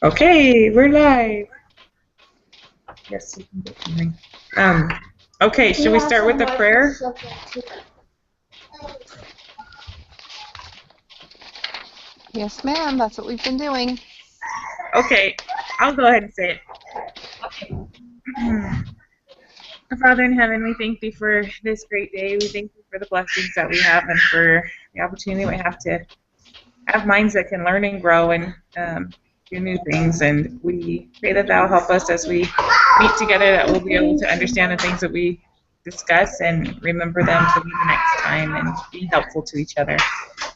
Okay, we're live. Yes, you can get something. Okay, should we start with a prayer? Yes, ma'am. That's what we've been doing. Okay, I'll go ahead and say it. Okay. Our Father in heaven, we thank thee for this great day. We thank you for the blessings that we have and for the opportunity we have to have minds that can learn and grow and do new things. And we pray that thou help us as we meet together, that we'll be able to understand the things that we discuss and remember them for the next time and be helpful to each other.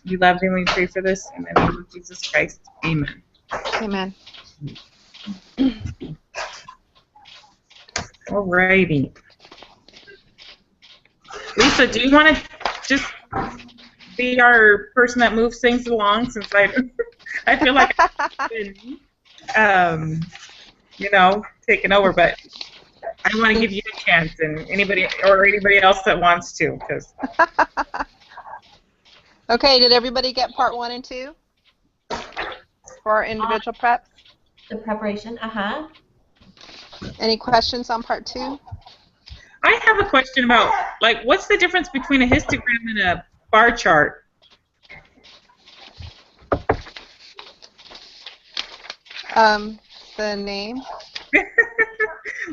We love you and we pray for this in the name of Jesus Christ. Amen. Amen. Alrighty. Lisa, do you want to just be our person that moves things along, since I feel like I've been, taking over, but I want to give you a chance, and anybody else that wants to, because. Okay, did everybody get part 1 and 2 for our individual preps? The preparation, Any questions on part 2? I have a question about, what's the difference between a histogram and a bar chart? The name?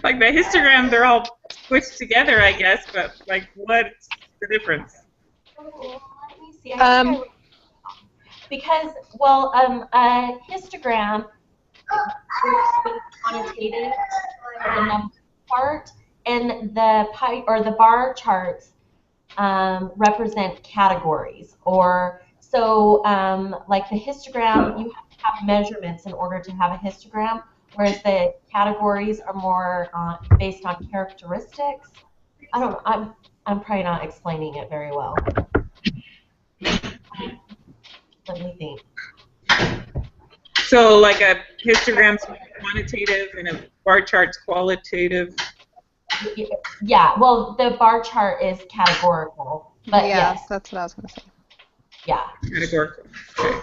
Like the histogram, they're all squished together, I guess, but what's the difference? Let me see. Because, a histogram is quantitative for the number part, and the pie or the bar charts represent categories. Like the histogram, you have to have measurements in order to have a histogram, whereas the categories are more based on characteristics. I don't know. I'm probably not explaining it very well. Let me think. So, like a histogram's quantitative and a bar chart's qualitative. Yeah. Well, the bar chart is categorical, but yeah, yes, that's what I was going to say. Yeah. Categorical. Okay.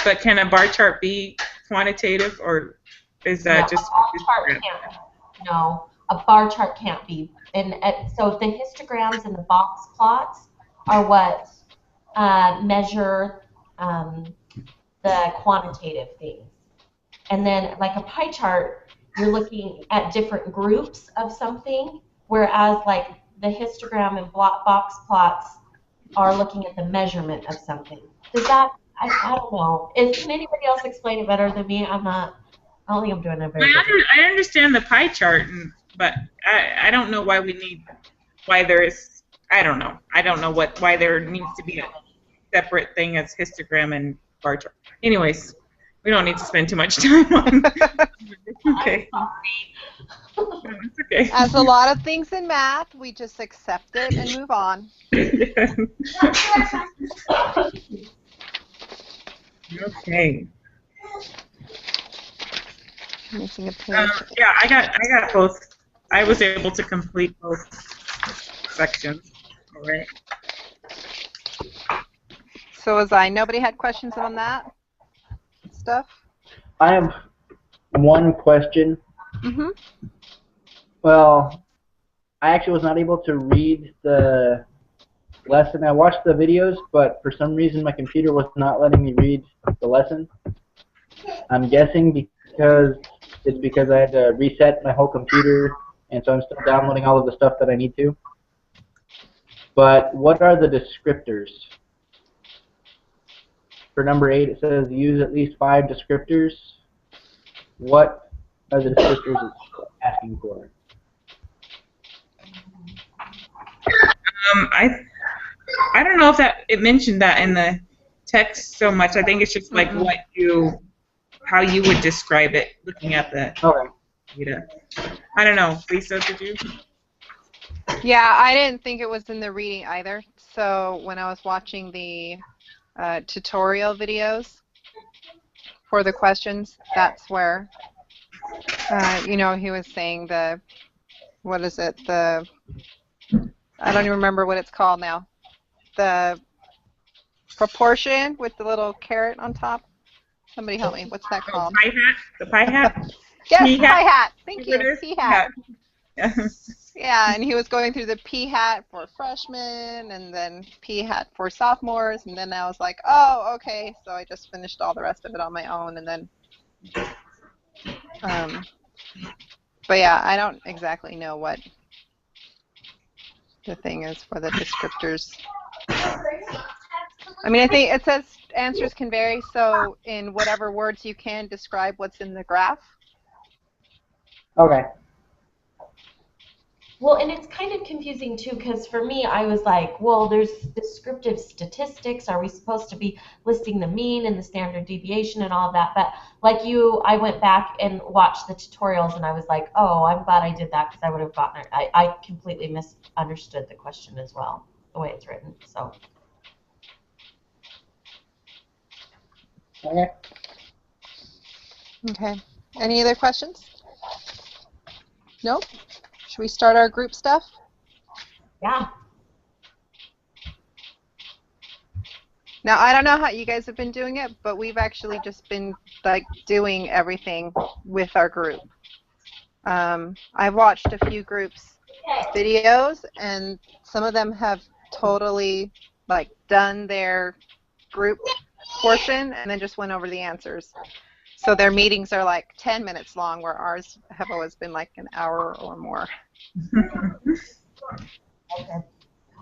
But can a bar chart be quantitative, or is that just? No, a bar chart can't be. So the histograms and the box plots are what measure the quantitative things. And then, like a pie chart, you're looking at different groups of something, whereas like the histogram and box plots are looking at the measurement of something. Does that? I don't know. Can anybody else explain it better than me? I don't think I'm doing it very good. I understand the pie chart, but I don't know why there is. I don't know. I don't know why there needs to be a separate thing as histogram and bar chart. Anyways, we don't need to spend too much time on. Okay. It's okay. As a lot of things in math, we just accept it and move on. Okay. Missing a page. Yeah, I got both. I was able to complete both sections. All right. So nobody had questions on that stuff? I have one question. Mm-hmm. Well, I actually was not able to read the lesson. I watched the videos, but for some reason my computer was not letting me read the lesson. I'm guessing because I had to reset my whole computer, and so I'm still downloading all of the stuff that I need to. But what are the descriptors? For number 8, it says use at least 5 descriptors. What are the descriptors it's asking for? I don't know if it mentioned that in the text so much. I think it's just like how you would describe it looking at the data. I don't know. Lisa, did you? Yeah, I didn't think it was in the reading either. So when I was watching the tutorial videos for the questions, that's where, he was saying what is it? I don't even remember what it's called now. The proportion with the little caret on top. Somebody help me. What's that Oh, called? pie hat? The pie hat? Yes, P-hat. pie hat. Thank Whatever you. it is. P-hat. Yeah. Yeah, and he was going through the P-hat for freshmen and then P-hat for sophomores, and then I was like, oh, okay. So I just finished all the rest of it on my own, and then, but yeah, I don't exactly know what the thing is for the descriptors. I mean, I think it says answers can vary, so in whatever words you can describe what's in the graph. Okay. Well, and it's kind of confusing too, because for me, I was like, well, there's descriptive statistics. Are we supposed to be listing the mean and the standard deviation and all of that? But like you, I went back and watched the tutorials, and I was like, oh, I'm glad I did that because I would have gotten it. I completely misunderstood the question as well, the way it's written. So. Okay. Okay. Any other questions? Nope. Should we start our group stuff? Yeah. Now, I don't know how you guys have been doing it, but we've actually just been like doing everything with our group. I've watched a few groups videos, and some of them have totally like done their group portion and then just went over the answers. So their meetings are like 10 minutes long, where ours have always been like an hour or more. Okay.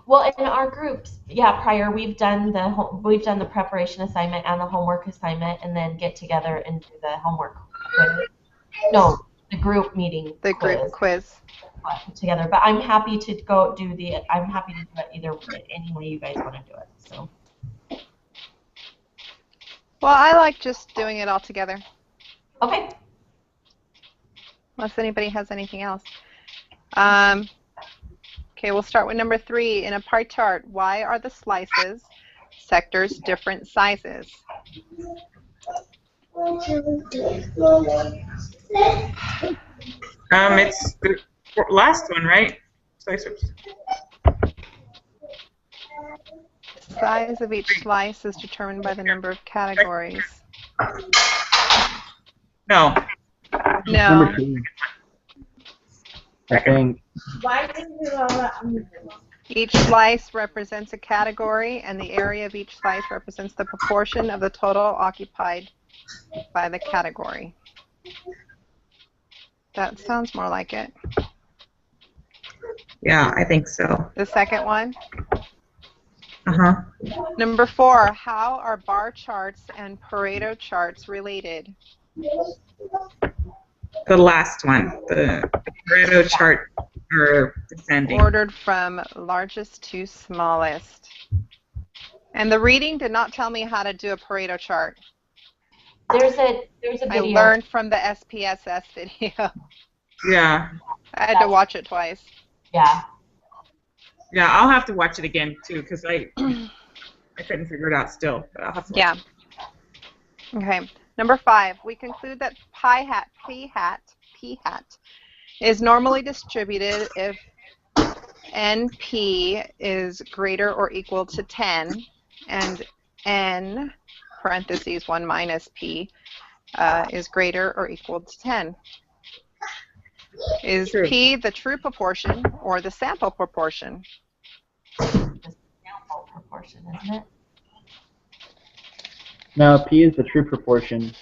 Well, in our groups, yeah, prior we've done the preparation assignment and the homework assignment, and then get together and do the homework quiz. No, the group meeting. The group quiz. Together, but I'm happy to go do I'm happy to do it either any way you guys want to do it. So. Well, I like just doing it all together. Okay. Unless anybody has anything else. Okay, we'll start with number 3. In a pie chart, why are the slices, sectors, different sizes? It's the last one, right? Slicers. Size of each slice is determined by the number of categories. No. No. Number 2. I think. Each slice represents a category, and the area of each slice represents the proportion of the total occupied by the category. That sounds more like it. Yeah, I think so. The second one? Uh-huh. Number 4, how are bar charts and Pareto charts related? The last one, the Pareto chart, or descending. Ordered from largest to smallest. And the reading did not tell me how to do a Pareto chart. There's a video. I learned from the SPSS video. Yeah. I had to watch it twice. Yeah. Yeah, I'll have to watch it again too, because I couldn't figure it out still. But I'll have to watch it. Okay. Number 5, we conclude that p-hat is normally distributed if NP is greater or equal to 10 and N, parentheses 1 minus P, is greater or equal to 10. Is True. P the true proportion or the sample proportion? The sample proportion, isn't it? No, P is the true proportion.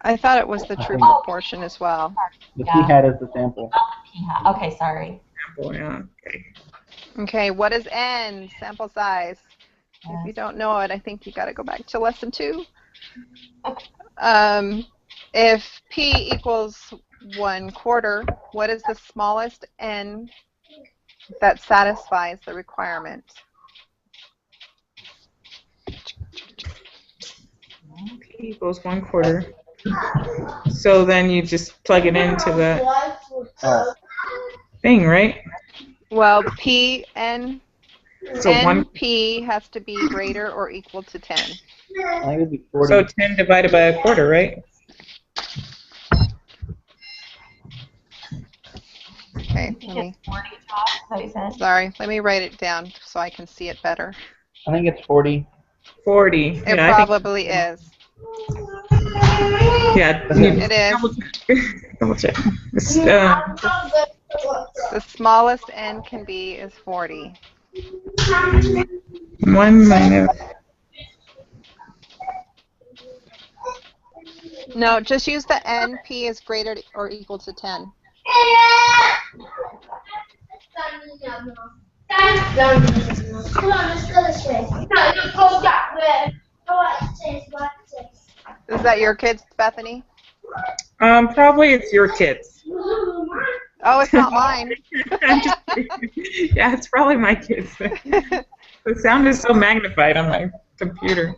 I thought it was the true Oh. proportion as well. The Yeah. P-hat is the sample. P-hat. Okay, sorry. Sample, yeah. Okay. Okay, what is N, sample size? If you don't know it, I think you got to go back to lesson 2. If P equals 1/4, what is the smallest N that satisfies the requirement? P equals 1/4. So then you just plug it into the thing, right? Well, N So NP has to be greater or equal to 10. I think it would be 40. So 10 divided by 1/4, right? Okay, I think it's 40 top, is that what you said? sorry, let me write it down so I can see it better. I think it's 40. 40. It Yeah, I think probably is. Yeah, It is. double check. It's, The smallest n can be is 40. 1 minus. No, just use the n. P is greater or equal to 10. Is that your kids, Bethany? Probably it's your kids. Oh, it's not mine. I'm just kidding. Yeah, it's probably my kids. The sound is so magnified on my computer.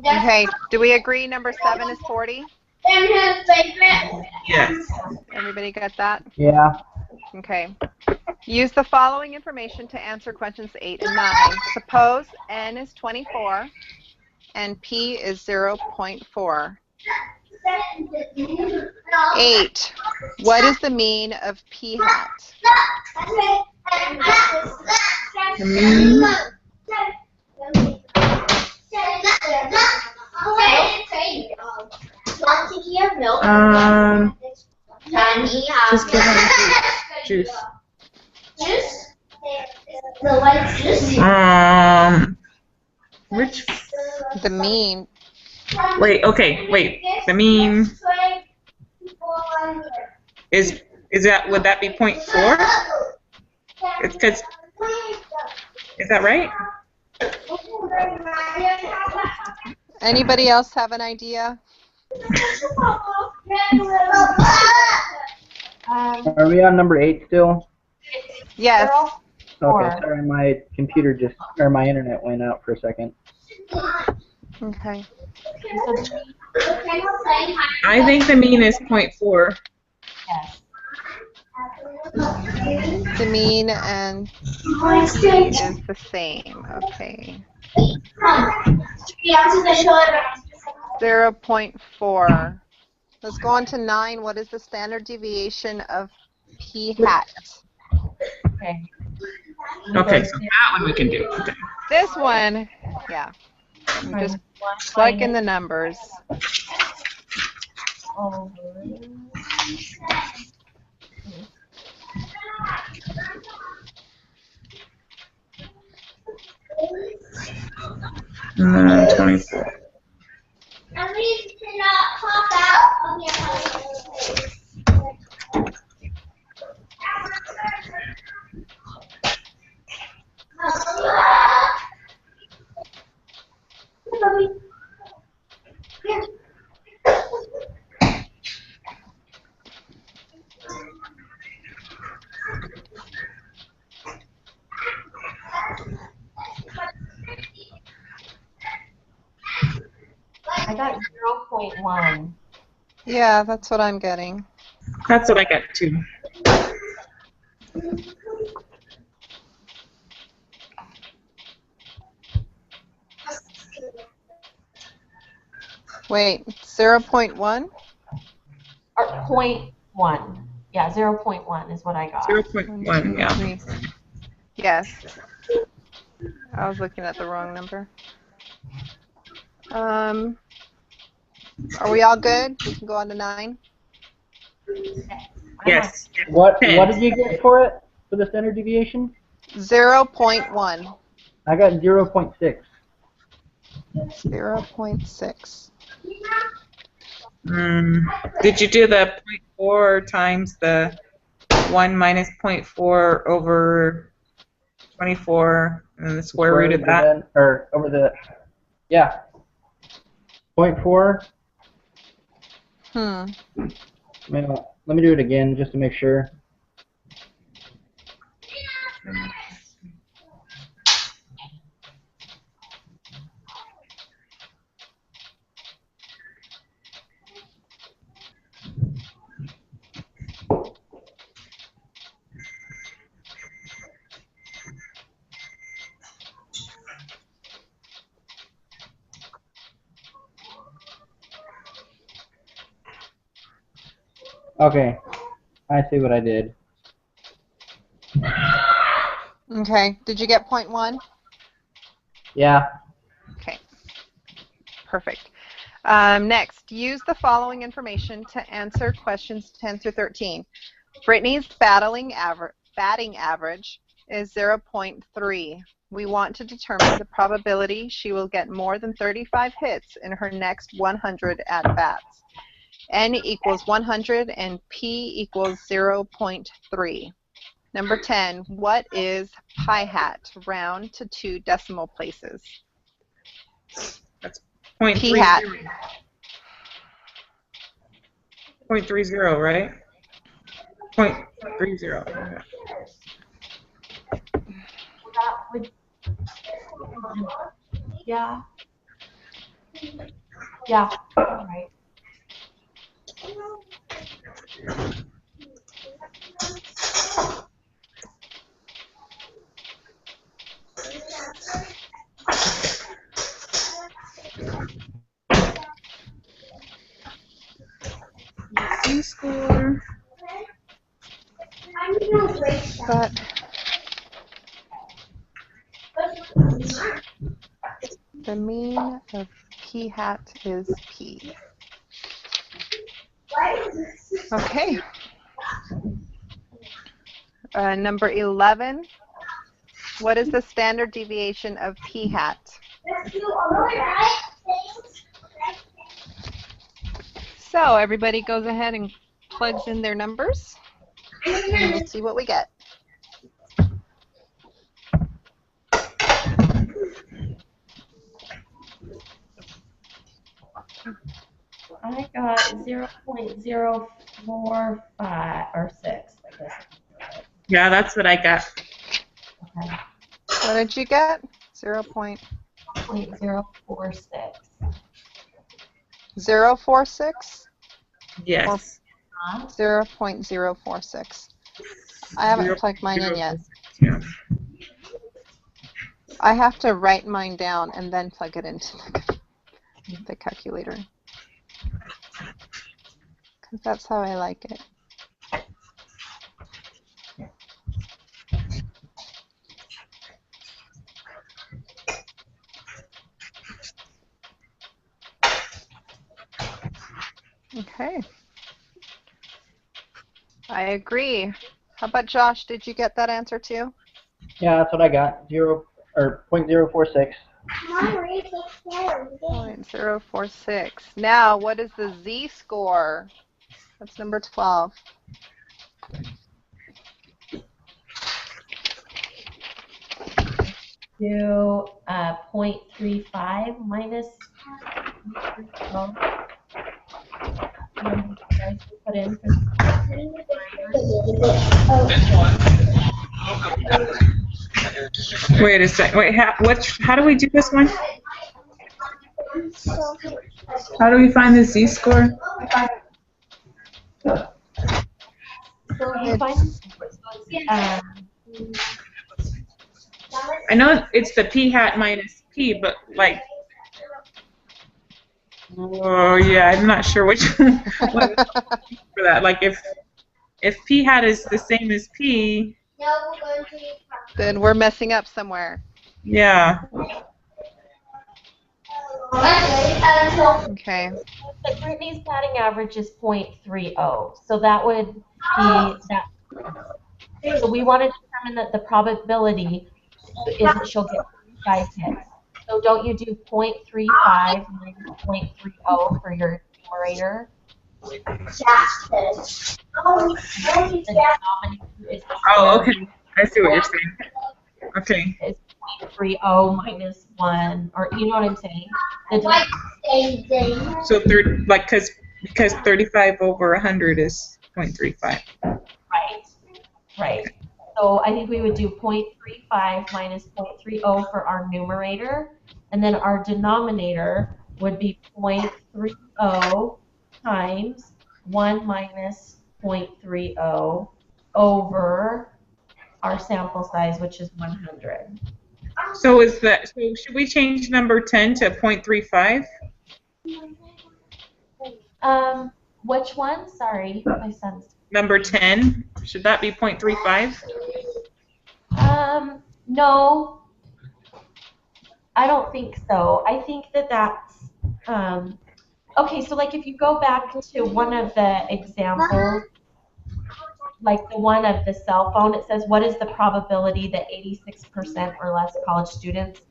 Okay, do we agree number 7 is 40? Yes. Everybody got that? Yeah. Okay. Use the following information to answer questions 8 and 9. Suppose n is 24 and p is 0.4. 8. What is the mean of p hat? The mean. Just give me juice. Which? The mean. Wait. Okay. Wait. The mean is that, would that be 0.4? It's because, is that right? Anybody else have an idea? Are we on number 8 still? Yes. Okay, sorry, my computer just, or my internet went out for a second. Okay. I think the mean is 0.4. Yes. The mean and p is the same. Okay. 0.4. Let's go on to 9. What is the standard deviation of p hat? Okay. Okay, so that one we can do. Okay. This one, yeah. You just plug in the numbers. And then 24. I got 0.1. Yeah, that's what I'm getting. That's what I got too. Wait, 0.1? Or 0.1. Yeah, 0.1 is what I got. 0.1, yeah. 3. Yes. I was looking at the wrong number. Are we all good? We can go on to 9? Yes. What did you get for it, for the standard deviation? 0.1. I got 0.6. 0.6. Did you do the 0.4 times the 1 minus 0.4 over 24 and then the square root of that? Or over the, yeah. 0.4. Let me do it again just to make sure. Okay, I see what I did. Okay. Did you get point 1? Yeah. Okay. Perfect. Next, use the following information to answer questions 10 through 13. Brittany's batting average is 0.3. We want to determine the probability she will get more than 35 hits in her next 100 at-bats. N equals 100 and P equals 0.3. Number 10, what is pi hat round to 2 decimal places? That's P hat. 0.30, right? 0.30. Okay. That would, yeah. Yeah, all right. Z-score. But the mean of P hat is P. Okay. Number 11, what is the standard deviation of P hat? So everybody goes ahead and plugs in their numbers, and we'll see what we get. I got 0.045 or 6, I guess. Yeah, that's what I got. Okay. What did you get? 0.046. 046? Yes. 0.046. I haven't plugged mine in yet. Yeah. I have to write mine down and then plug it into the calculator. Because that's how I like it. Okay. I agree. How about Josh? Did you get that answer too? Yeah, that's what I got. 0.046. 0.046. Now, what is the z-score? That's number 12. Do 0.35 minus 0. Put in for Wait a second. Wait, how do we do this one? How do we find the z-score? So you find I know it's the p hat minus p, but like, oh yeah, I'm not sure which one for that. Like if p hat is the same as p, Then we're messing up somewhere. yeah. Okay. but Brittany's batting average is 0.30, so that would be that. So we want to determine that the probability is that she'll get 5 hits. So don't you do 0.35 minus 0.30 for your numerator? The denominator is Oh, okay. I see what you're saying. Okay. is 0.30 minus 1, or you know what I'm saying? So because 35 over 100 is 0.35. Right. So I think we would do 0.35 minus 0.30 for our numerator, and then our denominator would be 0.30 times 1 minus 0.30 over our sample size, which is 100. So should we change number 10 to 0.35? Which one? Sorry, my son's. Number 10, should that be 0.35? No, I don't think so. I think that that's okay. So like if you go back to one of the examples, like the one of the cell phone, it says what is the probability that 86% or less college students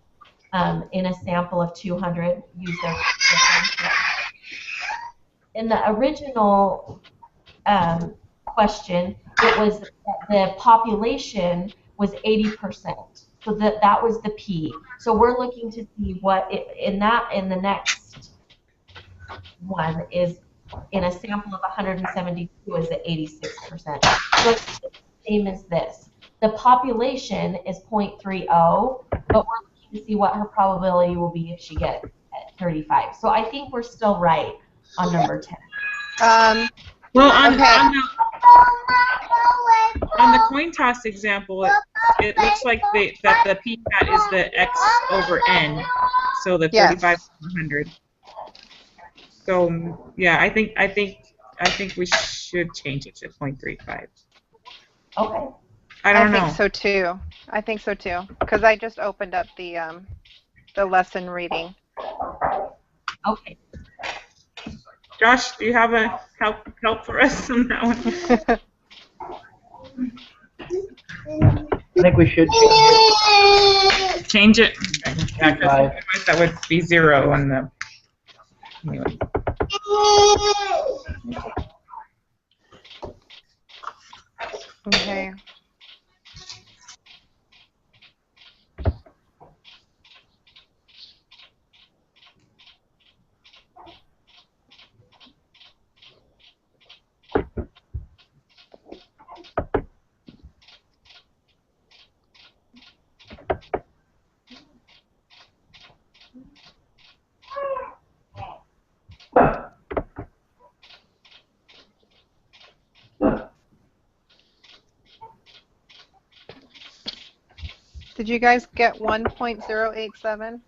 in a sample of 200 use their phone? In the original question, it was that the population was 80%. So that was the P. So we're looking to see what in the next one is in a sample of 172 is at 86%. So it's the same as this. The population is 0.30, but we're looking to see what her probability will be if she gets at 35. So I think we're still right on number 10. Well, Okay. on the coin toss example, it looks like that the p-hat is the x over n, so the 35 Yes. 100. So yeah, I think we should change it to 0.35. Okay. I don't know. think so too. I think so too. Because I just opened up the lesson reading. Okay. Josh, do you have a help for us on that one? I think we should Change it. Okay. Yeah, 'cause 5. otherwise that would be 0 on the. Anyway. Okay. Did you guys get 1.087?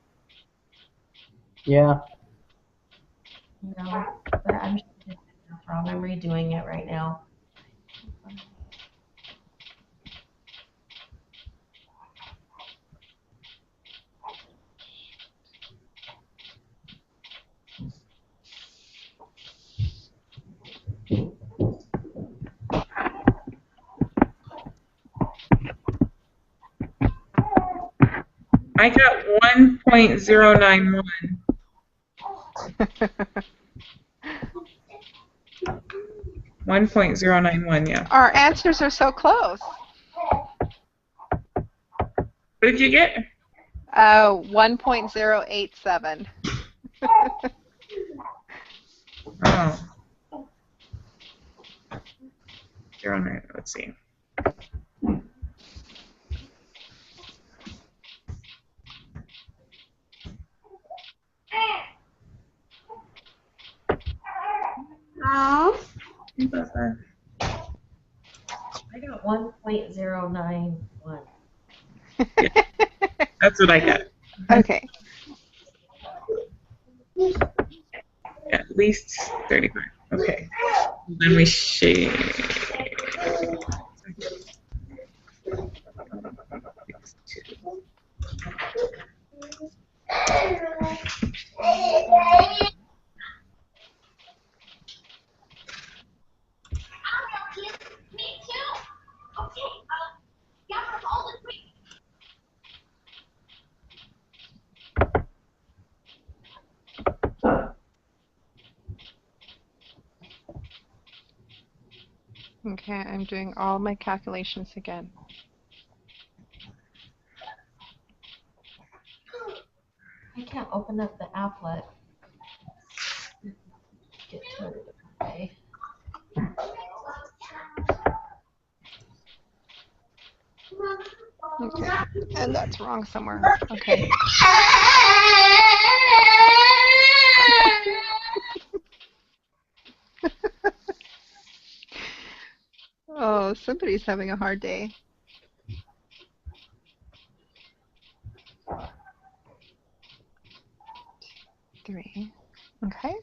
Yeah. No, but I'm sure it's wrong. I'm redoing it right now. I got 1.091. 1.091, yeah. Our answers are so close. What did you get? 1.087. Oh. 09, let's see. I got 1.091. That's what I got. Okay. At least 35. Okay. Then we shade. Okay, I'm doing all my calculations again. I can't open up the applet. Get to it a different way. Okay, and that's wrong somewhere. Okay. Oh, somebody's having a hard day. Three. Okay.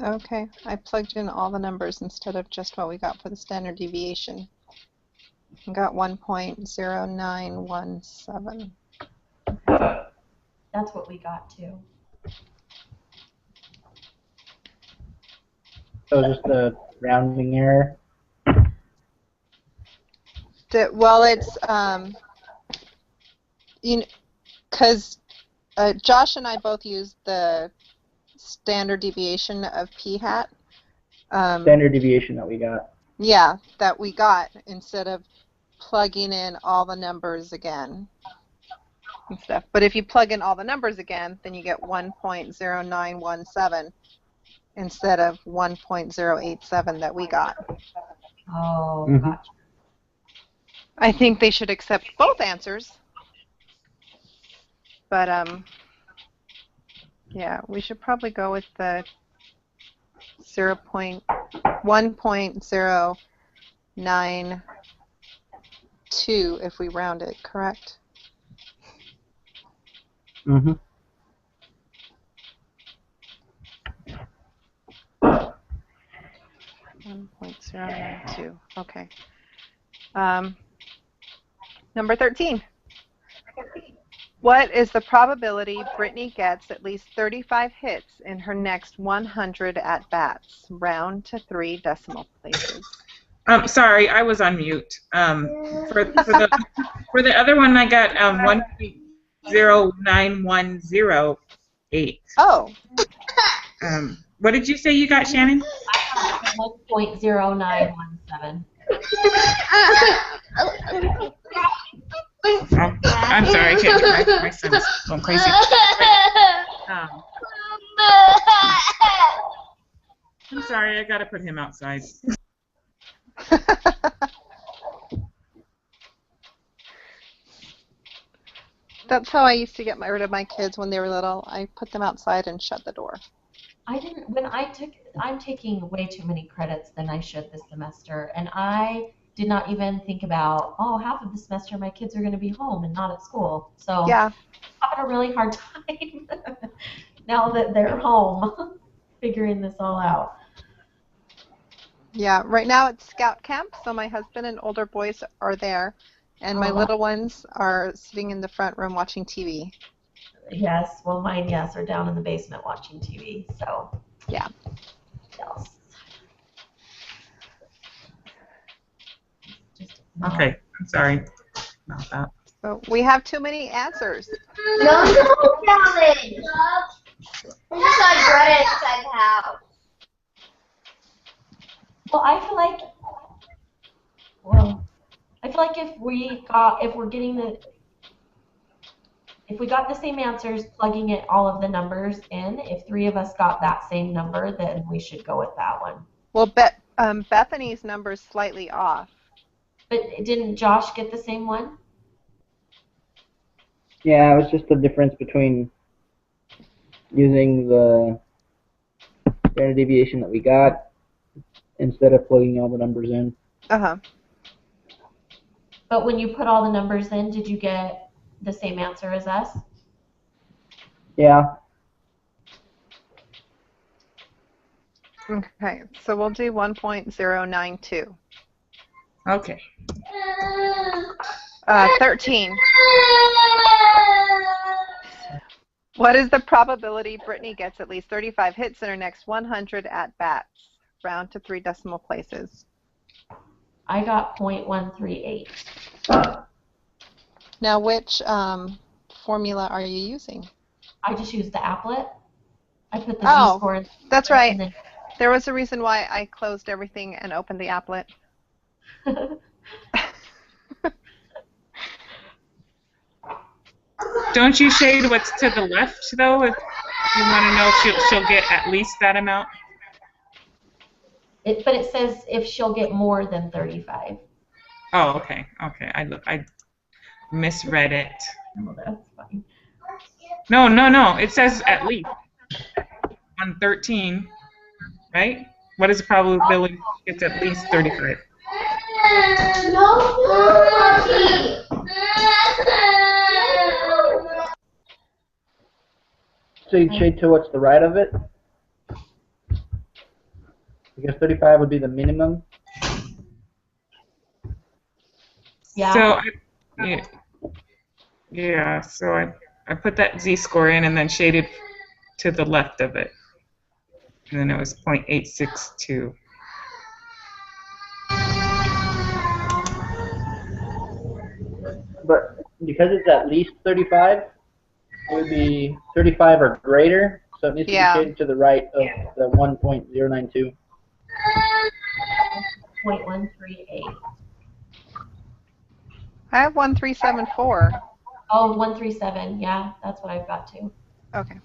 Okay, I plugged in all the numbers instead of just what we got for the standard deviation. I got 1.0917. That's what we got too. So just a rounding error. Well, it's because Josh and I both used the standard deviation of p hat. Standard deviation that we got. Yeah, that we got instead of plugging in all the numbers again and stuff. But if you plug in all the numbers again, then you get 1.0917 instead of 1.087 that we got. Oh, Mhm. gotcha. I think they should accept both answers. But yeah, we should probably go with the 1.092 if we round it, correct? Mm-hmm. .092. Okay. Number 13. What is the probability Brittany gets at least 35 hits in her next 100 at-bats? Round to 3 decimal places. Sorry, I was on mute. For the other one, I got 1.09108. Oh. What did you say you got, Shannon? 1.0917. I'm sorry, I can't. My son's going crazy. I'm sorry, I gotta put him outside. That's how I used to get rid of my kids when they were little. I put them outside and shut the door. I'm taking way too many credits than I should this semester, and I did not even think about, half of the semester my kids are going to be home and not at school. So yeah, I'm having a really hard time now that they're home figuring this all out. Yeah, right now it's scout camp, so my husband and older boys are there, and my little ones are sitting in the front room watching TV. Yes, well, mine, yes, are down in the basement watching TV, so. Yeah. Yes. Okay, I'm sorry about that. So we have too many answers. No challenge. I just got bread inside the house. Well, I feel like if we got the same answers, plugging it all of the numbers in, if 3 of us got that same number, then we should go with that one. Well, Bethany's number's slightly off. But didn't Josh get the same one? Yeah, it was just the difference between using the standard deviation that we got instead of plugging all the numbers in. Uh-huh. But when you put all the numbers in, did you get the same answer as us? Yeah. Okay, so we'll do 1.092. Okay. 13. What is the probability Brittany gets at least 35 hits in her next 100 at-bats? Round to 3 decimal places. I got .138. Now, which formula are you using? I just used the applet. I put the Z-score in. That's right. There was a reason why I closed everything and opened the applet. Don't you shade what's to the left, though, if you want to know if she'll get at least that amount? But it says if she'll get more than 35. Oh, okay. Okay, I misread it. Oh, that's fine. No. It says at least on 13, right? What is the probability it's at least 35? So you'd shade to what's the right of it? Because 35 would be the minimum. Yeah. So, I put that z-score in and then shaded to the left of it. And then it was 0.862. But because it's at least 35, it would be 35 or greater. So it needs to Yeah. be shaded to the right of the 1.092. 0.138. I have 1374. Oh, 137. Yeah, that's what I've got too. Okay.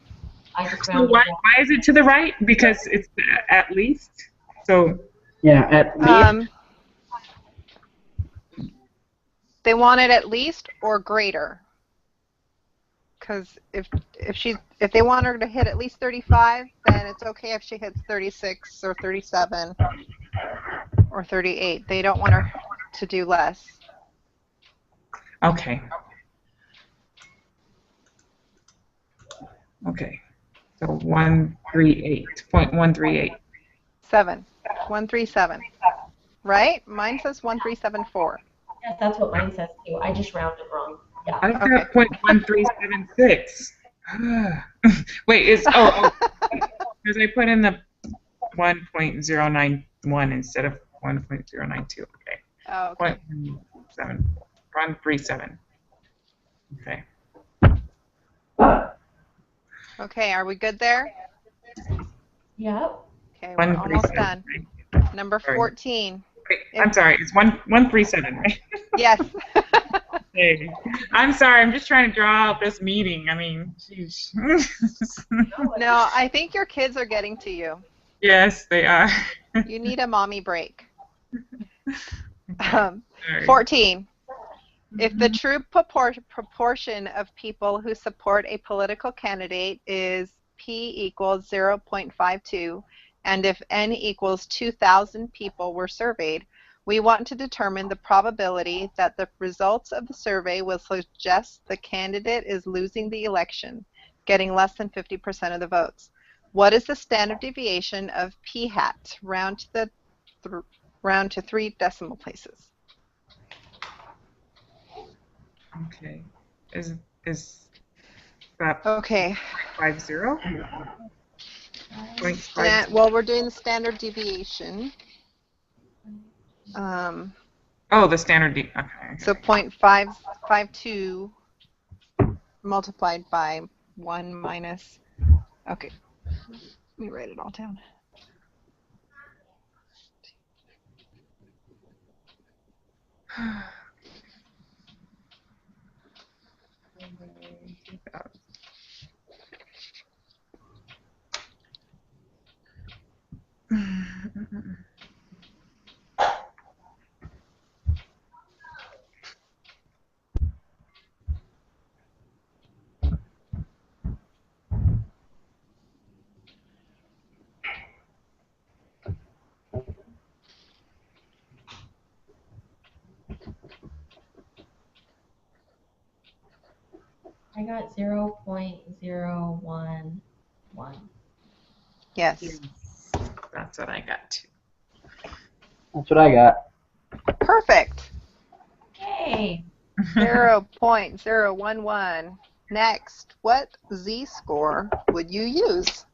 I just So rounded why it up. is it to the right? Because it's at least. So Yeah, at least. They want it at least or greater. Because if they want her to hit at least 35, then it's okay if she hits 36 or 37 or 38. They don't want her to do less. okay. Okay. So 138.138. 137. Right? Mine says 1374. Yes, that's what mine says too. I just rounded wrong. Yeah. I've Okay. got 0.1376. Wait, because I put in the 1.091 instead of 1.092. Okay. Oh, okay. 137. Okay. Okay, are we good there? Yep. Okay, we're almost 137. done. Right? Number Sorry. 14. Wait, I'm sorry. It's 137, right? Yes. Hey, I'm sorry. I'm just trying to draw out this meeting. I mean, geez. No, I think your kids are getting to you. Yes, they are. You need a mommy break. Sorry. 14. If the true proportion of people who support a political candidate is P equals 0.52, and if N equals 2,000 people were surveyed, we want to determine the probability that the results of the survey will suggest the candidate is losing the election, getting less than 50% of the votes. What is the standard deviation of P hat? Round to 3 decimal places. Okay. Is that Okay. 50? Well, we're doing the standard deviation. Oh, the standard okay. So 0.552 multiplied by 1 minus. Okay. Let me write it all down. I got 0.011. Yes. That's what I got too. That's what I got. Perfect. Yay. 0.011. Next, what z-score would you use?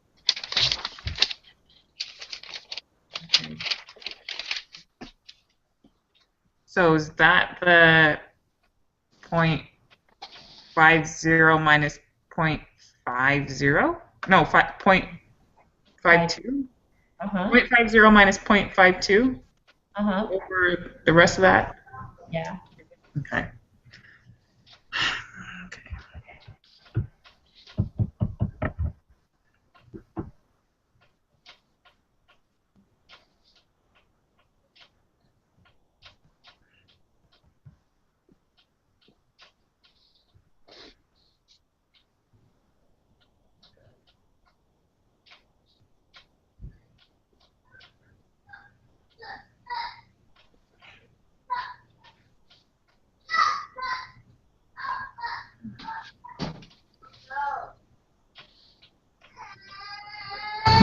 Okay. So is that the 0.50 minus 0.50? No, 0.52? Uh-huh. 0.50 minus 0.52 Uh-huh. over the rest of that? Yeah. Okay.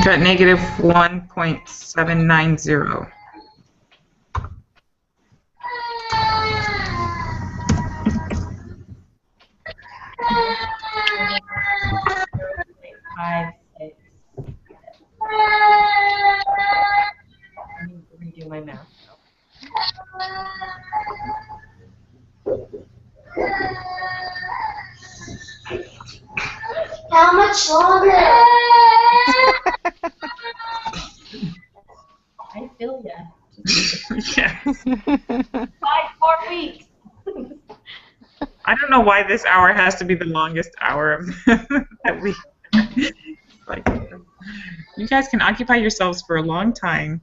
Got negative 1.790. Five, six. Let me redo my math. How much longer? I feel ya. Yeah. 5 more weeks. I don't know why this hour has to be the longest hour of that we. Like, you guys can occupy yourselves for a long time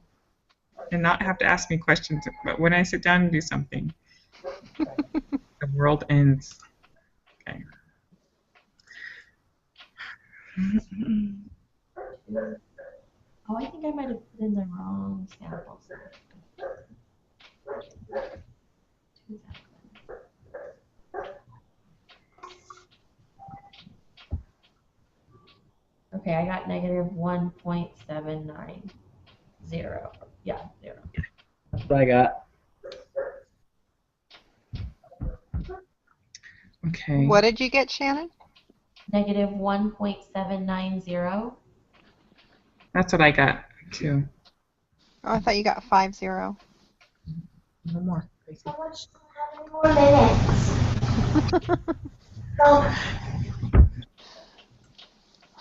and not have to ask me questions. But when I sit down and do something, the world ends. Okay. Oh, I think I might have put in the wrong samples. Okay, I got negative 1.790. Yeah, 0. That's what I got. Okay. What did you get, Shannon? Negative 1.790. That's what I got too. Oh, I thought you got 50. No more. Crazy. How many more minutes? So,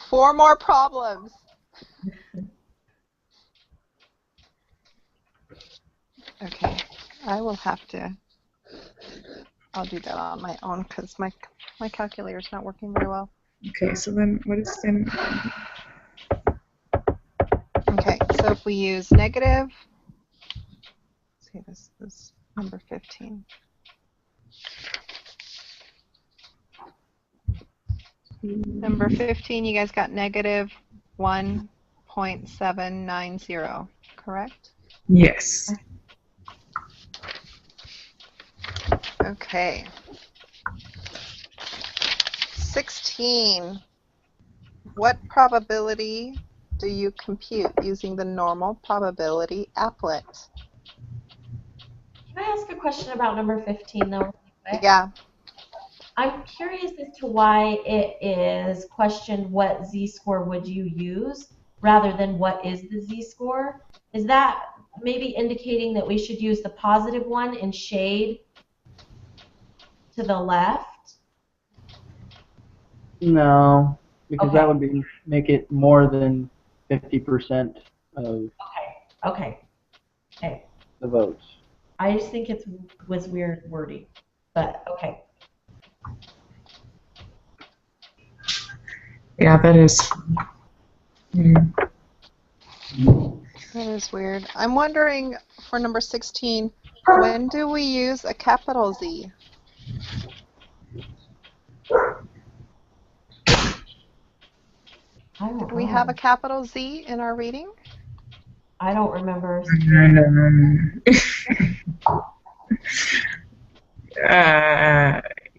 4 more problems. Okay, I will have to. I'll do that on my own because my calculator's not working very well. Okay, so then what is then? Okay, so if we use negative, let's see, this is number 15. Number 15, you guys got negative 1.790, correct? Yes. Okay. 16. What probability do you compute using the normal probability applet? Can I ask a question about number 15 though? Really quick? Yeah. I'm curious as to why it is questioned what z-score would you use rather than what is the z-score. Is that maybe indicating that we should use the positive one in shade to the left? No, because Okay. that would be make it more than 50% of Okay. the votes. I just think it was weird wording, but okay. Yeah, that is. That is weird. I'm wondering for number 16, when do we use a capital Z? I don't Did we have know. a capital Z in our reading? I don't remember.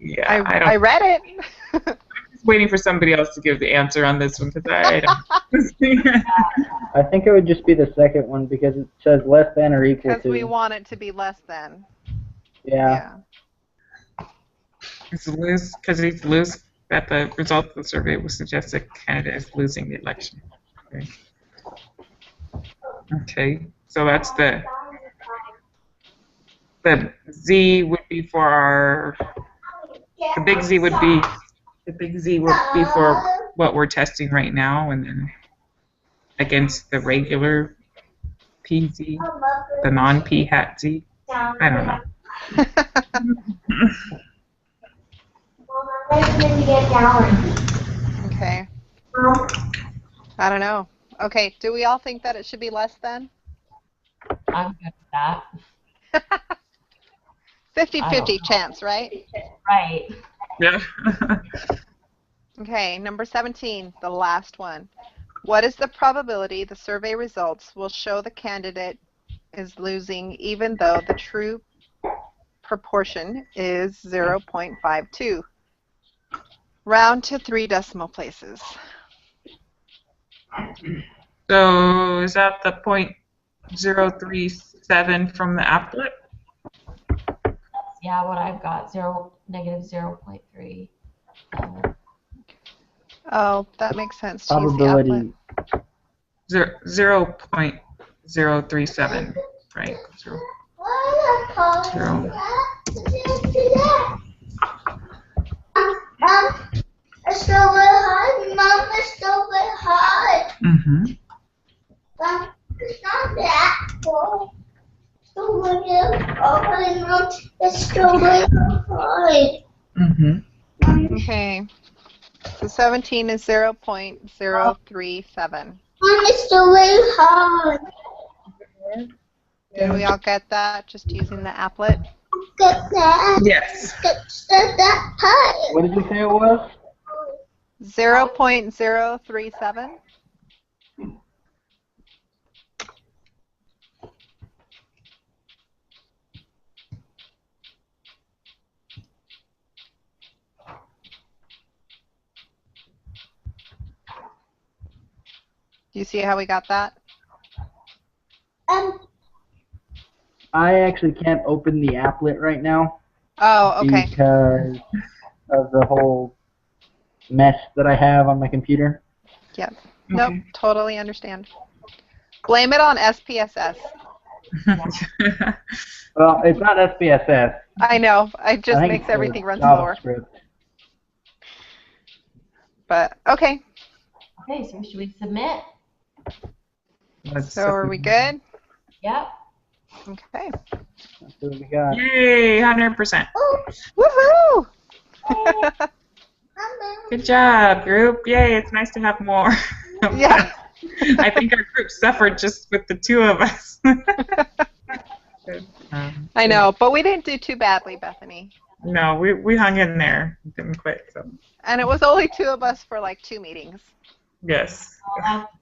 Yeah, I don't. I read it. I'm just waiting for somebody else to give the answer on this one because I don't. I think it would just be the second one because it says less than or equal Because to. we want it to be less than. Yeah. It's lose because it's lose that the result of the survey would suggest that Canada is losing the election. Okay. Okay. So that's the Z would be for our. The big Z would be for what we're testing right now, and then against the regular PZ, the non-P hat Z. I don't know. Okay. I don't know. Okay, do we all think that it should be less than? I'm good with that. 50-50 chance, right? Right. Yeah. Okay, number 17, the last one. What is the probability the survey results will show the candidate is losing even though the true proportion is 0.52? Round to 3 decimal places. So is that the 0.037 from the applet? Yeah, what I've got, negative 0.3. Oh, that makes sense. To use the Probability. applet. 0.037, right? Zero. Mom, it's still really hard. Mom, it's still really hard. Mm-hmm. Mom, it's not that cold. It's still really hard. Mom, it's still really hard. Mm-hmm. Okay. So 17 is 0.037. Mom, it's still really hard. Did we all get that just using the applet? Get that. Yes. Get that hard. What did you say it was? 0.037? Do you see how we got that? I actually can't open the applet right now Oh, okay. because of the whole mess that I have on my computer. Yep. Nope, Okay. totally understand. Blame it on SPSS. Well, it's not SPSS. I know. It I just think makes it's everything run slower. JavaScript. But, okay. Okay, so should we submit? So are we good? Yep. Okay. That's what we got. Yay, 100%. Woohoo! Good job, group. Yay, it's nice to have more. Yeah. I think our group suffered just with the two of us. I know, but we didn't do too badly, Bethany. No, we hung in there. Didn't quit. So And it was only 2 of us for like 2 meetings. yes. Well, that's good.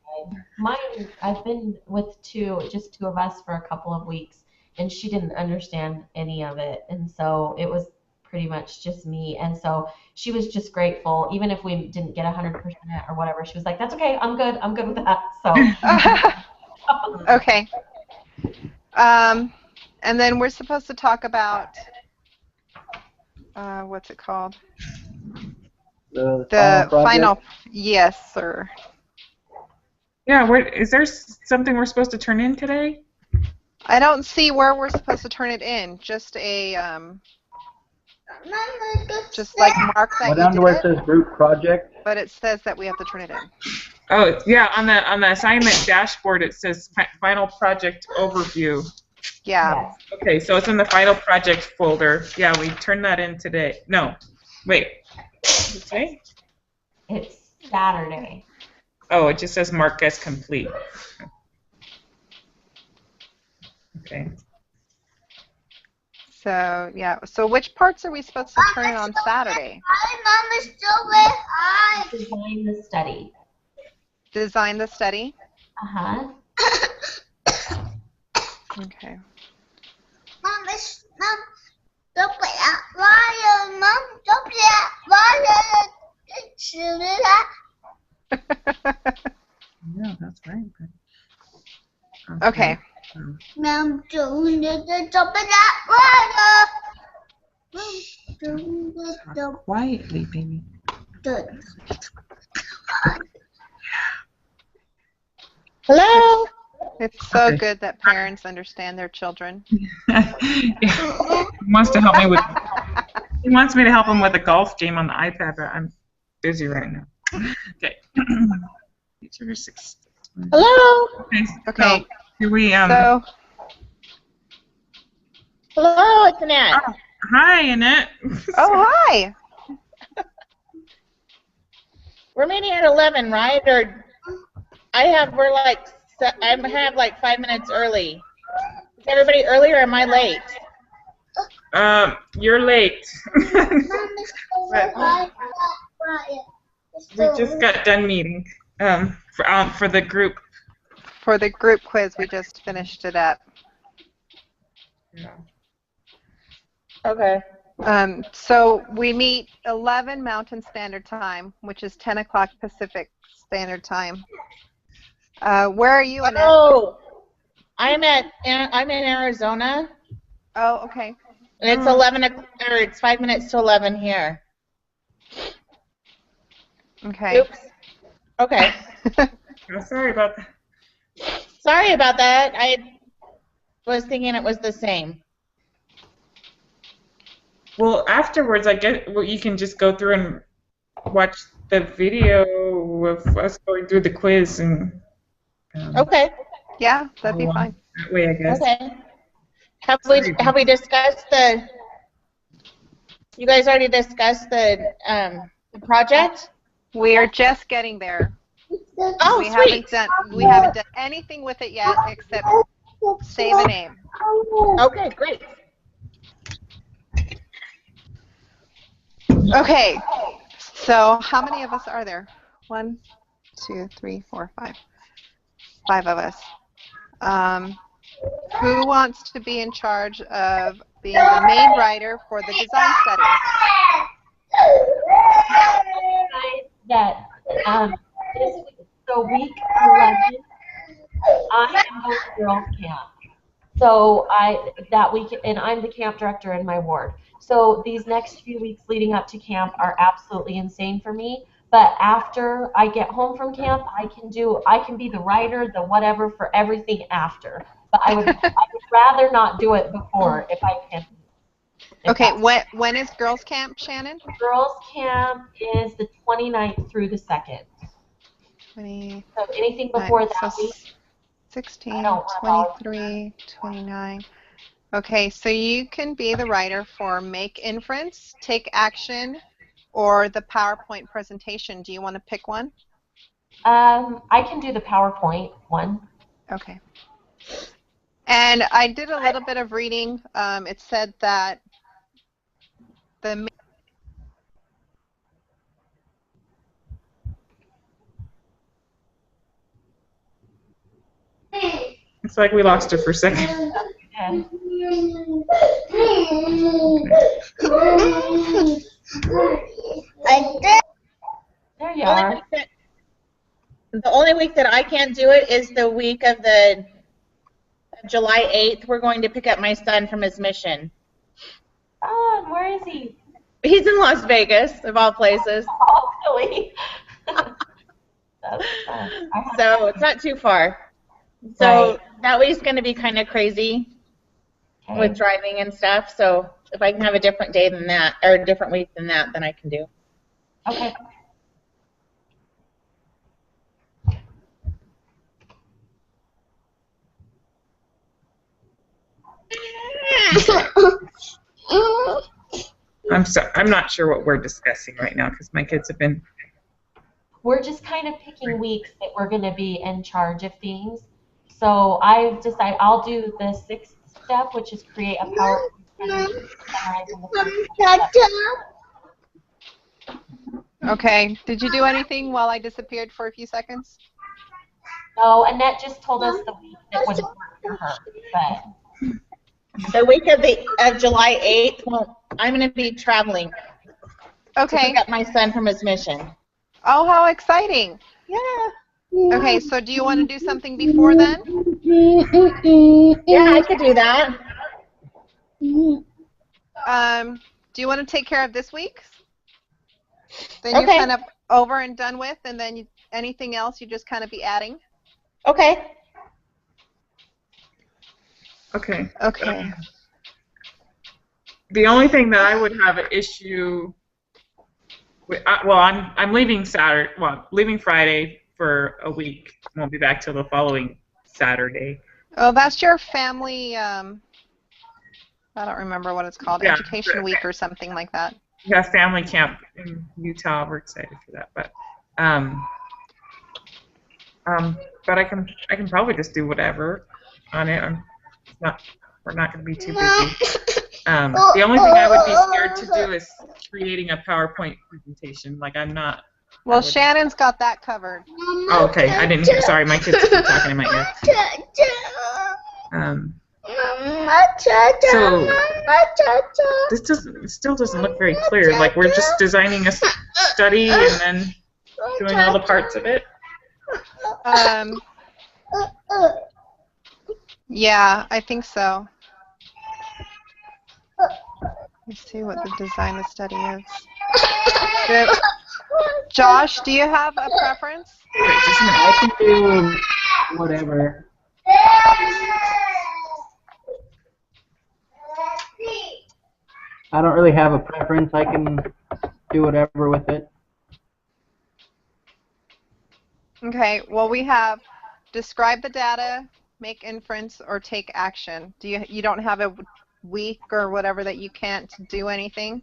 Mine, I've been with just two of us for a couple of weeks, and she didn't understand any of it, and so it was pretty much just me, and so she was just grateful, even if we didn't get 100% or whatever. She was like, "That's okay. I'm good with that." So. Okay. And then we're supposed to talk about what's it called? The The final project. yes, sir. Yeah. Is there something we're supposed to turn in today? I don't see where we're supposed to turn it in. Just a just like mark that Go down to you where did it it, says group project. but it says that we have to turn it in. Oh, yeah. On the assignment dashboard, it says final project overview. Yeah. Yes. Okay, so it's in the final project folder. Yeah, we turned that in today. No, wait. Is it today? It's Saturday. Oh, it just says mark as complete. Okay. So yeah. So which parts are we supposed to turn in on Saturday? Hi, Mom, it's still really hard. Design the study. Design the study. Uh-huh. Okay. Mom, don't put that wire. Mom, don't put that wire. Shoot it up. Yeah, that's right. Okay. Mom, don't put that wire. Mom, Quietly, baby. Hello? It's so Okay. good that parents understand their children. Yeah. He wants to help me with. He wants me to help him with a golf game on the iPad, but I'm busy right now. Okay. Teacher 6. Hello? Okay. Okay. So, do we So Hello, it's Annette. Oh, hi, Annette. oh hi. We're meeting at 11, right? Or I have 5 minutes early. Is everybody early or am I late? You're late. Mom, it's still really hard. We just got done meeting. For the group. For the group quiz, we just finished it up. Okay. So we meet 11 Mountain Standard Time, which is 10 o'clock Pacific Standard Time. Where are you, Annette? Oh, I'm in Arizona, Oh, okay. and it's 11 or it's 5 minutes to 11 here. Okay. Oops. Okay. Oh, sorry about that. Sorry about that. I was thinking it was the same. Well, afterwards, I guess you can just go through and watch the video of us going through the quiz and Okay. Yeah, that'd be go on fine. that way, I guess. Okay. Have we discussed the? You guys already discussed the project? We are just getting there. Oh, we sweet. haven't done anything with it yet except say the name. Okay, great. Okay. So how many of us are there? 1, 2, 3, 4, 5. 5 of us. Who wants to be in charge of being the main writer for the design study? That this week, so week 11, I am going to girls camp. So that week, and I'm the camp director in my ward. So these next few weeks leading up to camp are absolutely insane for me. But after I get home from camp, I can be the writer, the whatever for everything after. But I would rather not do it before if I can. Okay, when is girls camp, Shannon? Girls camp is the 29th through the 2nd. 20. So anything before that so week. 16, 23, 29. Okay, so you can be the writer for Make Inference, Take Action, or the PowerPoint presentation. Do you want to pick one? I can do the PowerPoint one. Okay. And I did a little bit of reading. It said that the It's like we lost her for a second. Yeah. There you are. The only week that I can't do it is the week of the July 8th. We're going to pick up my son from his mission. Oh, where is he? He's in Las Vegas, of all places. Oh, really? That's fun. So it's not too far. So that week's going to be kind of crazy with driving and stuff. So if I can have a different day than that, or a different week than that, then I can do. Okay. I'm not sure what we're discussing right now because my kids have been. We're just kind of picking weeks that we're going to be in charge of things. So I've decided I'll do the 6th step, which is create a PowerPoint presentation summarizing the first. Okay. Did you do anything while I disappeared for a few seconds? No, Annette just told us the week that would work for her. But The week of July 8th, well, I'm going to be traveling to Okay. pick up my son from his mission. Oh, how exciting. Yeah. Okay, so do you want to do something before then? Yeah, I could do that. Do you want to take care of this week? Then you're Okay. kind of over and done with, and then anything else you just kind of be adding? Okay. Okay. Okay. The only thing that I would have an issue with, well, I'm leaving Saturday. Well, leaving Friday for a week. Won't be back till the following Saturday. Oh, that's your family. I don't remember what it's called. Yeah. Education week or something like that. We have family camp in Utah. We're excited for that, but I can probably just do whatever on it. We're not going to be too busy. The only thing I would be scared to do is creating a PowerPoint presentation. Like I'm not. Well, Shannon's got that covered. Oh, okay. I didn't hear. Sorry, my kids keep talking in my ear. So this still doesn't look very clear. Like we're just designing a study and then doing all the parts of it. Yeah, I think so. Let's see what the design of study is. Good. Josh, do you have a preference? Wait, just a minute. I can do whatever. I don't really have a preference. I can do whatever with it. Okay, well we have describe the data, make inference, or take action. You don't have a week or whatever that you can't do anything?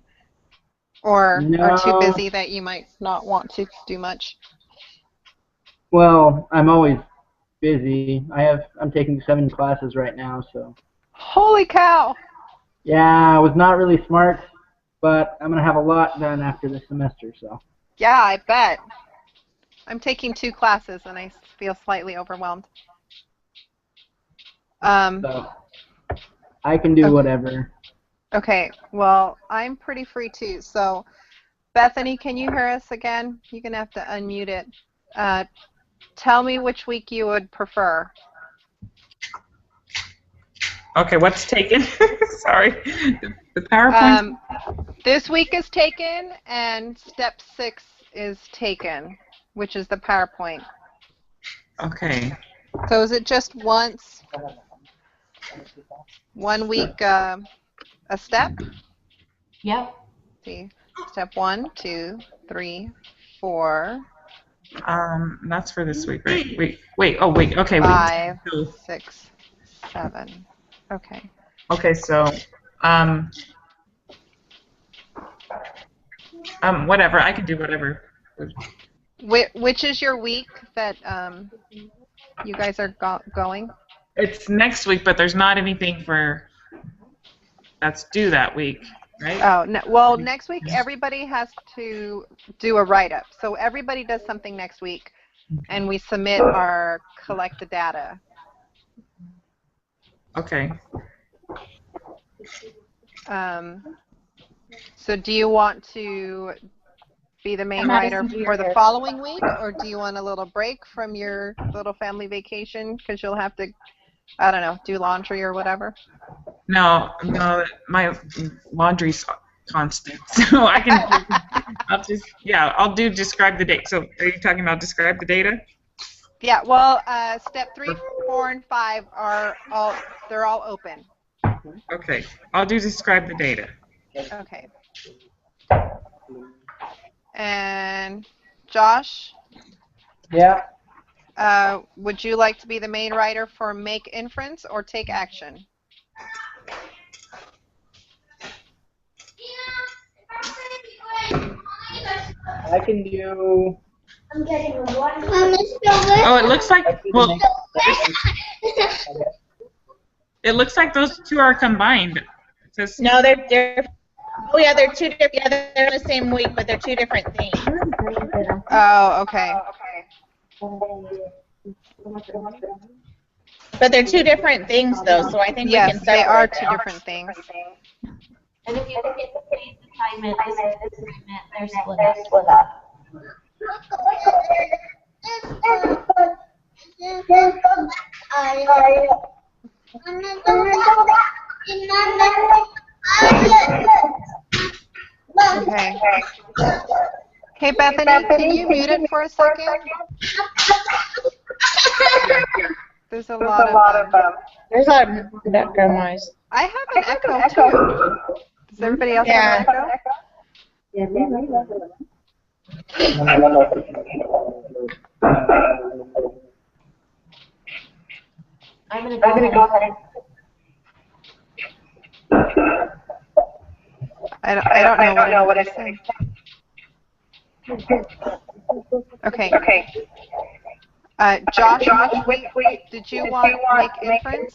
Or are too No. busy that you might not want to do much? Well, I'm always busy. I'm taking 7 classes right now, so. Holy cow! Yeah, I was not really smart, but I'm gonna have a lot done after this semester, so. Yeah, I bet. I'm taking 2 classes and I feel slightly overwhelmed. So I can do whatever. Okay, well, I'm pretty free too. So, Bethany, can you hear us again? You're going to have to unmute it. Tell me which week you would prefer. Okay, what's taken? Sorry. The PowerPoint? This week is taken, and step 6 is taken, which is the PowerPoint. Okay. So is it just once, 1 week a step? Yep. Let's see, step 1, 2, 3, 4. That's for this week, right? Wait. Oh, wait. Okay. 5, 6, 7. Okay. Okay. So, whatever. I can do whatever. Which is your week that you guys are going? It's next week, but there's not anything that's due that week, right? Oh, no, well, next week everybody has to do a write-up. So everybody does something next week, and we submit our collected data. Okay. So do you want to be the main writer for the following week, or do you want a little break from your little family vacation because you'll have to, I don't know, do laundry or whatever? No, my laundry's constant, so I can. I'll do describe the date. So, are you talking about describe the data? Yeah. Well, step 3, 4, and 5 they're all open. Okay, I'll do describe the data. Okay. And Josh? Yeah. Would you like to be the main writer for make inference or take action? I can do. I'm getting one. Oh, it looks like it looks like those two are combined. It says, No, they're. Oh yeah, they're two different. Yeah, they're in the same week, but they're 2 different things. Oh, okay. But they're 2 different things, though. So I think we Yes, can they are separate 2 different things. And if you look at the phase assignment, they're split up. Okay. Hey, Bethany, can you mute it for a second? There's a lot of There's a lot of background noise. I have an echo too. Does everybody else have an echo? I'm gonna go ahead and. I don't know what I'm saying. Okay. Josh, which week did you want make inference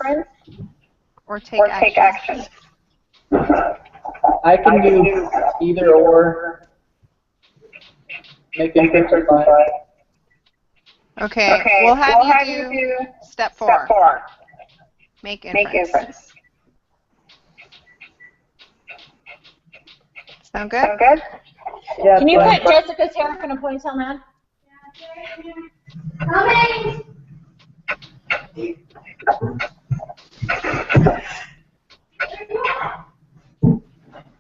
or take action? I can do either or. Make inference or fine. Okay, we'll have you do step 4. Make inference. Sound good? Yeah, Can you fine. put Jessica's hair in a ponytail, man?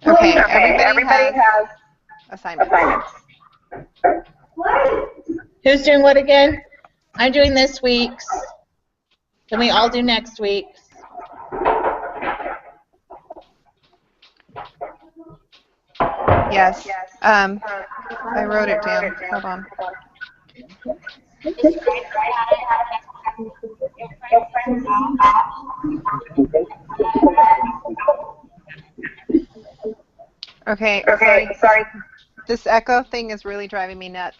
Okay, everybody has assignments. Who's doing what again? I'm doing this week's. Can we all do next week's? Yes. I wrote it down. Hold on. Okay, sorry. This echo thing is really driving me nuts.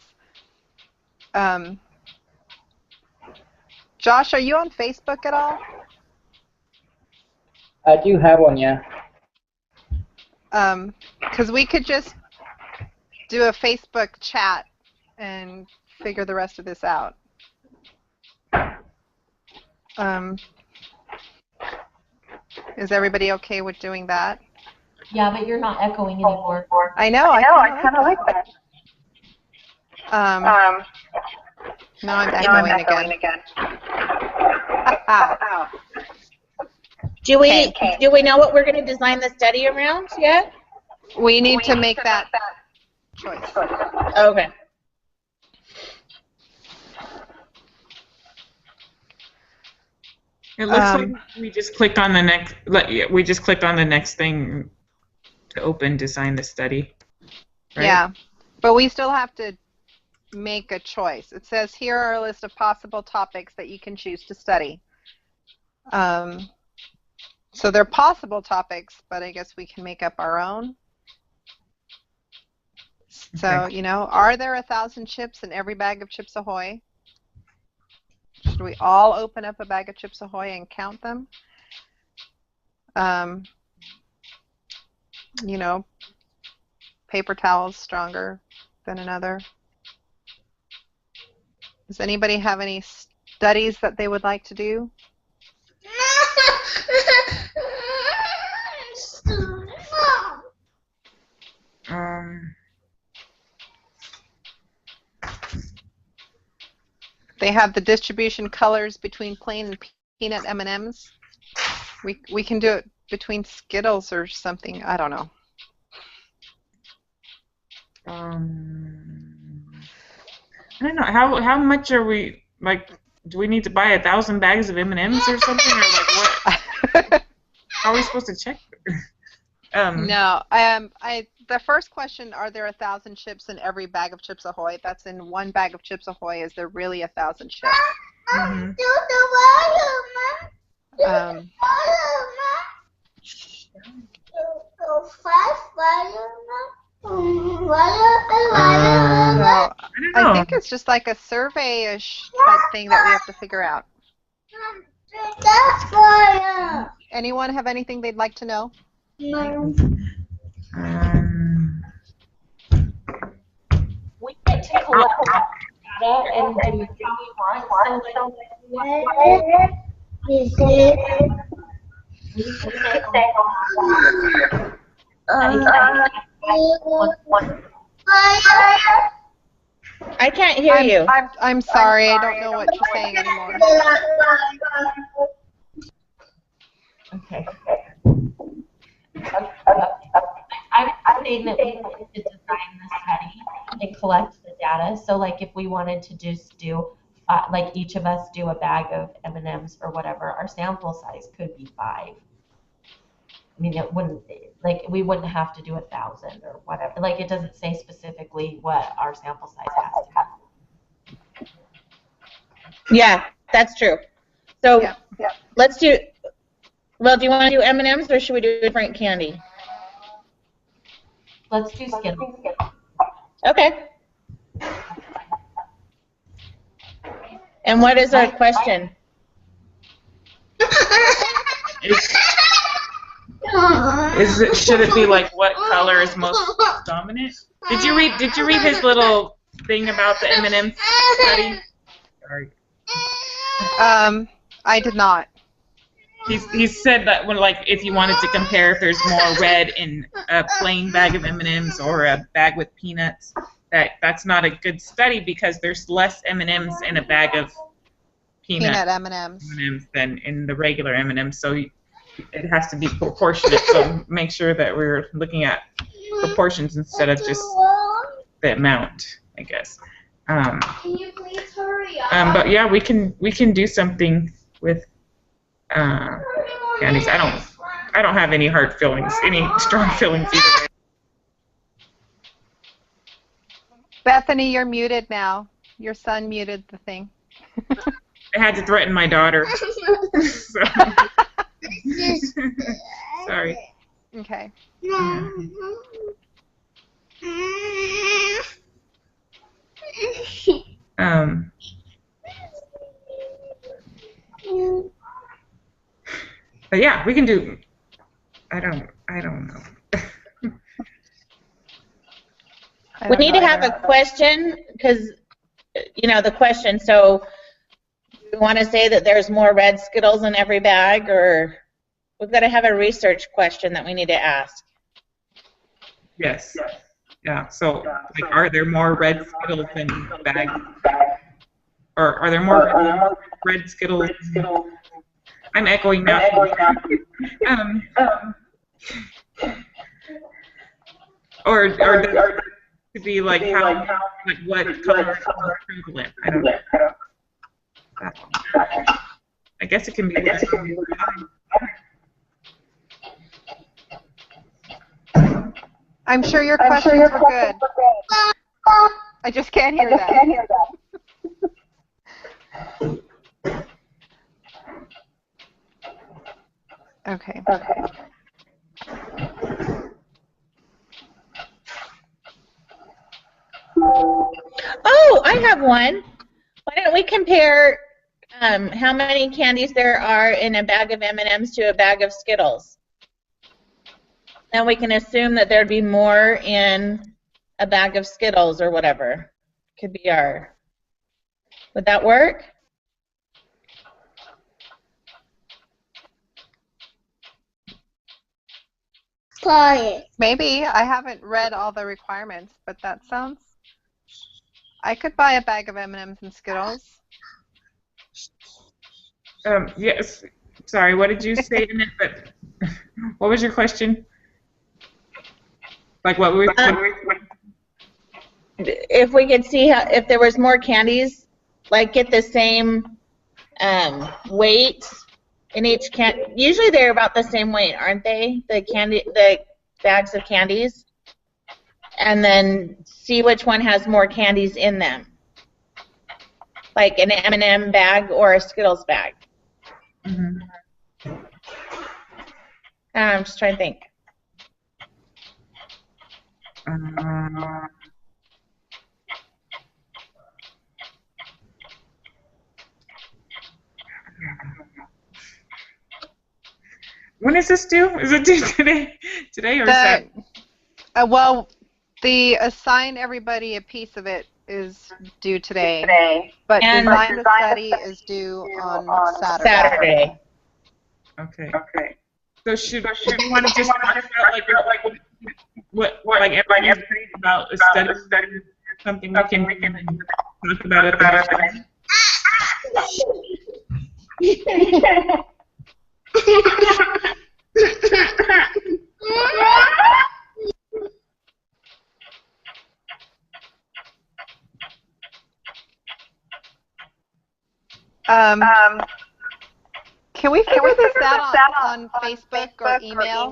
Josh, are you on Facebook at all? I do have one, yeah. Because we could just do a Facebook chat and figure the rest of this out. Is everybody okay with doing that? Yeah, but you're not echoing anymore. I know. I kind of like that. No, I'm echoing again. Do we know what we're going to design the study around yet? We need to make that choice. Okay. It looks like we just clicked on the next. We just clicked on the next thing to open design the study. Right? Yeah, but we still have to make a choice. It says here are a list of possible topics that you can choose to study. So they're possible topics, but I guess we can make up our own. So, Okay. you know, are there 1,000 chips in every bag of Chips Ahoy? Should we all open up a bag of Chips Ahoy and count them? You know, paper towels stronger than another. Does anybody have any studies that they would like to do? They have the distribution colors between plain and peanut M&Ms. We can do it between Skittles or something. I don't know. I don't know. How much are we, like, do we need to buy 1,000 bags of M&Ms or something, or like what? How are we supposed to check? No. The first question, are there 1,000 chips in every bag of Chips Ahoy? That's in one bag of Chips Ahoy. Is there really 1,000 chips? Mm-hmm. I think it's just like a survey-ish type thing that we have to figure out. Anyone have anything they'd like to know? We get to collect data and do what we want. I can't hear you. I'm sorry. I don't know what you're saying anymore. Okay. I'm saying that we need to design the study and collect the data. So, like, if we wanted to just do, like, each of us do a bag of M&Ms or whatever, our sample size could be 5. I mean, it wouldn't, like, we wouldn't have to do 1,000 or whatever. Like, it doesn't say specifically what our sample size has to have. Yeah, that's true. So Yeah. let's do. Well, do you want to do M&Ms or should we do different candy? Let's do Skittles. Okay. And what is our question? Should it be like what color is most dominant? Did you read his little thing about the M&M study? Sorry. I did not. He said that when, like, if you wanted to compare if there's more red in a plain bag of M&Ms or a bag with peanuts, that's not a good study because there's less M&Ms in a bag of peanut M&Ms. M&Ms than in the regular M&Ms. So it has to be proportionate. So make sure that we're looking at proportions instead of just the amount, I guess. Can you please hurry up? But yeah, we can do something with candies. I don't have any hard feelings, any strong feelings either way. Bethany, you're muted now. Your son muted the thing. I had to threaten my daughter. So. Sorry. Okay. But yeah, we can do. I don't know. We need to have a question because, the question. So, we want to say that there's more red Skittles in every bag, or we've got to have a research question that we need to ask. Yes. Yeah. So, like, are there more red Skittles in the bag, or are there more red Skittles? I'm echoing now. Or to be like how, like what color is the sprinkle in? I don't know. I guess it can be. I'm sure your questions were good. I just can't hear that. Okay. Oh, I have one. Why don't we compare how many candies there are in a bag of M&Ms to a bag of Skittles? Then we can assume that there'd be more in a bag of Skittles or whatever. Could be our. Would that work? Maybe. I haven't read all the requirements, but that sounds. I could buy a bag of M&Ms and Skittles. Yes. Sorry, what did you say in it? But what was your question? Like what we? If we could see if there was more candies, like get the same weight in each can. Usually they're about the same weight, aren't they? The bags of candies, and then see which one has more candies in them, like an M&M bag or a Skittles bag. Mm-hmm. I'm just trying to think. When is this due? Is it due today? Today or Saturday? Well, the assign everybody a piece of it is due today. But design the study is due on Saturday. Okay. So should we want to just talk about like everything about a study, something we can talk about it at the time? Can we figure this out on Facebook or email?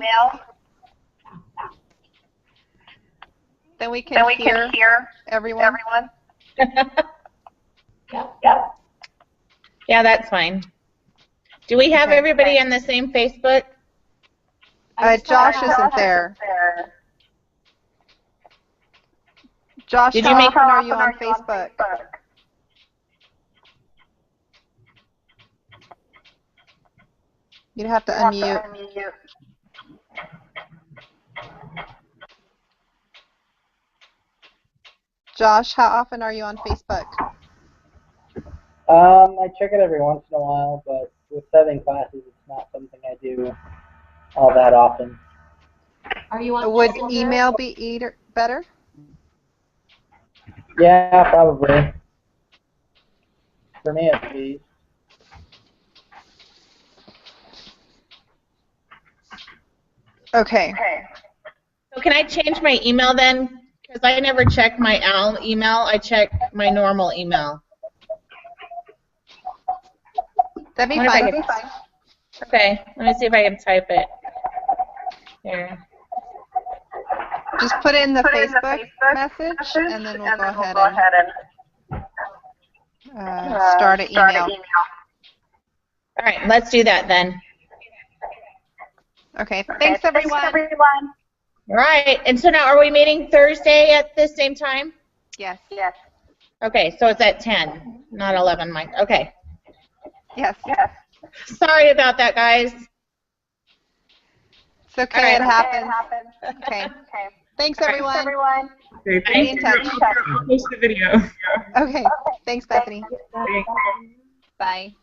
Then we can hear everyone. Yep. Yeah, that's fine. Do we have everybody in the same Facebook? Josh isn't there. Josh, how often are you on Facebook? You'd have to unmute. Josh, how often are you on Facebook? I check it every once in a while, but with 7 classes, it's not something I do all that often. Are you on Would Messenger? email be better? Yeah, probably. For me, at least. Okay. So can I change my email then? Because I never check my Al email. I check my normal email. That'd be What if I fine. could- Okay, let me see if I can type it. Here. Just put it in the Facebook message, and then we'll go ahead and start an email. All right, let's do that then. Okay. Thanks, everyone. All right, and so now are we meeting Thursday at the same time? Yes. Okay, so it's at 10, not 11, Mike. Okay. Yes. Sorry about that, guys. It's okay. All right. It happens. Okay. Thanks, everyone. Okay, Be in touch. I'll post the video. Okay. Thanks, Bethany. Thanks. Bye.